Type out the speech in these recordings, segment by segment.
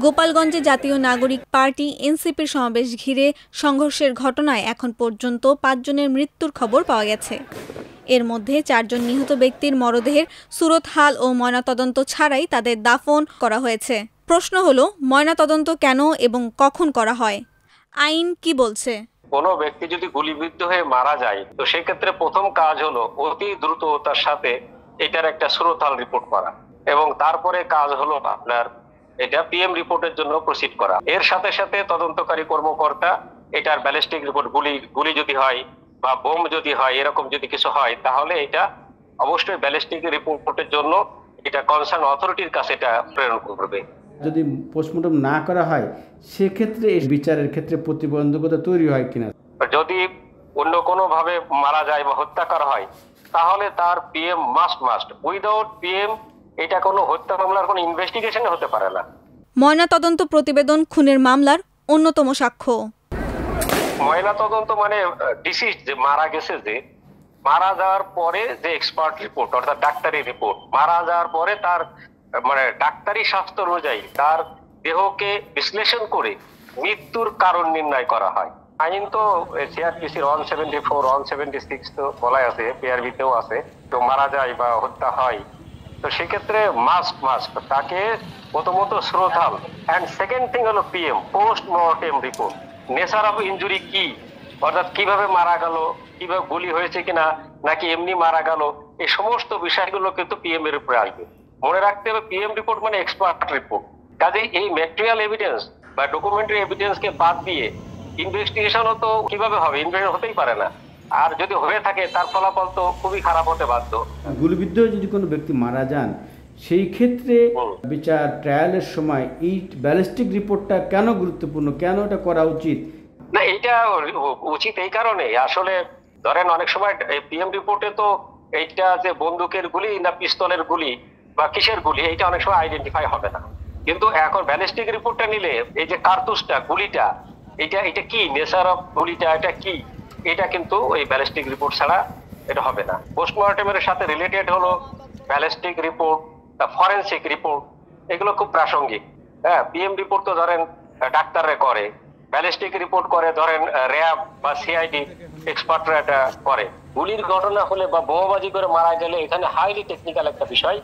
গোপালগঞ্জে জাতীয় নাগরিক পার্টি এনসিপির সমাবেশ ঘিরে সংঘর্ষের ঘটনায় এখন পর্যন্ত ৫ জনের মৃত্যুর খবর পাওয়া গেছে। এর মধ্যে ৪ জন নিহত ব্যক্তির মরদেহের সুরতহাল ও ময়নাতদন্ত ছাড়াই তাদের দাফন করা হয়েছে। প্রশ্ন হলো, ময়নাতদন্ত কেন এবং কখন করা হয়? আইন কি বলছে? কোনো ব্যক্তি যদি গুলিবিদ্ধ হয়ে মারা যায়, তো সেক্ষেত্রে প্রথম কাজ হলো অতি দ্রুততার সাথে এটার একটা সুরতহাল রিপোর্ট করা, এবং তারপরে কাজ হলো আপনার এটা পিএম রিপোর্টের জন্য প্রসিড করা। এর সাথে সাথে তদন্তকারী কর্মকর্তা এটার ব্যালিস্টিক রিপোর্ট, গুলি যদি হয় বা বোম যদি হয়, এরকম যদি কিছু হয়, তাহলে এটা অবশ্যই ব্যালিস্টিক রিপোর্টের জন্য এটা কনসার্ন অথরিটির কাছে এটা প্রেরণ করবে। যদি পোস্টমর্টম না করা হয় সেক্ষেত্রে এই বিচারের ক্ষেত্রে প্রতিবন্ধকতা তৈরি হয় কিনা? যদি অন্য কোনো ভাবে মারা যায় বা হত্যা করা হয়, তাহলে তার পিএম মাস্ট। উইদাউট পিএম এটা কোনো হত্যা মামলার কোনো ইনভেস্টিগেশন হতে পারে না। ময়নাতদন্ত প্রতিবেদন খুনের মামলার অন্যতম সাক্ষ্য। ময়নাতদন্ত মানে ডিসিজ, যে মারা গেছে, যে মারা যাওয়ার পরে যে এক্সপার্ট রিপোর্ট অর্থাৎ ডাক্তারি রিপোর্ট, মারা যাওয়ার পরে তার মানে ডাক্তারি স্বাস্থ্য অনুযায়ী তার দেহকে বিশ্লেষণ করে মৃত্যুর কারণ নির্ণয় করা হয়। আইন তো সিআরপিসির 174, 176 তো বলাই আছে, পিআরবিতেও আছে। তো মারা যায় বা হত্যা হয়, তো সেক্ষেত্রে মাস্ট তাকে প্রথমত শ্রোতাল, অ্যান্ড সেকেন্ড থিং হলো PM post mortem report. Nature of injury কি, অর্থাৎ কিভাবে মারা গেল, কিভাবে গুলি হয়েছে কিনা, নাকি এমনি মারা গেল, এই সমস্ত বিষয়গুলো কিন্তু পিএম এর উপরে আসবে। মনে রাখতে হবে পিএম রিপোর্ট মানে এক্সপার্ট রিপোর্ট। কাজেই এই ম্যাটেরিয়াল এভিডেন্স বা ডকুমেন্টারি এভিডেন্সকে বাদ দিয়ে ইনভেস্টিগেশনও তো কিভাবে হবে? ইনভেস্টিগেশন হতেই পারে না, আর যদি হয়ে থাকে তার ফলাফল তো খুবই খারাপ হতে বাধ্য। গুলিবিদ্ধ যদি কোনো ব্যক্তি মারা যান, সেই ক্ষেত্রে বিচার ট্রায়ালের সময় এই ব্যালিস্টিক রিপোর্টটা কেন গুরুত্বপূর্ণ, কেন এটা করা উচিত? না, এইটা উচিত এই কারণে, আসলে ধরেন অনেক সময় পিএম রিপোর্টে তো এইটা যে বন্দুকের গুলি না পিস্তলের গুলি বা কিসের গুলি, এইটা অনেক সময় আইডেন্টিফাই হবে না। কিন্তু এখন ব্যালিস্টিক রিপোর্টটা নিলে এই যে কার্তুসটা, গুলিটা, এটা কি নেচার অফ গুলিটা, এটা কি, এটা কিন্তু ওই ব্যালিস্টিক রিপোর্ট ছাড়া এটা হবে না। পোস্টমর্টেমের সাথে রিলেটেড হলো ব্যালিস্টিক রিপোর্ট, ফরেনসিক রিপোর্ট, এগুলো খুব প্রাসঙ্গিক। হ্যাঁ, পিএম রিপোর্ট তো ধরেন ডাক্তাররা করে, ব্যালিস্টিক রিপোর্ট করে ধরেন র্যাব বা সিআইডি এক্সপার্টরা এটা করে। গুলির ঘটনা হলে বা বোমাবাজি করে মারা গেলে এখানে হাইলি টেকনিক্যাল একটা বিষয়।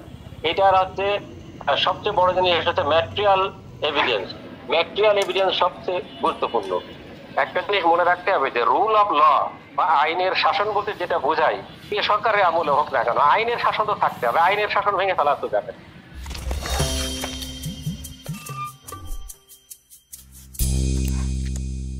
এটার হচ্ছে সবচেয়ে বড় জিনিস হচ্ছে ম্যাটেরিয়াল এভিডেন্স। ম্যাটেরিয়াল এভিডেন্স সবচেয়ে গুরুত্বপূর্ণ। একটা জিনিস মনে রাখতে হবে যে রুল অফ ল বা আইনের শাসন বলতে যেটা বোঝায়, সরকারের আমলে হোক না কেন, আইনের শাসন তো থাকতে হবে, আইনের শাসন ভেঙে ফেলা তো যাবে।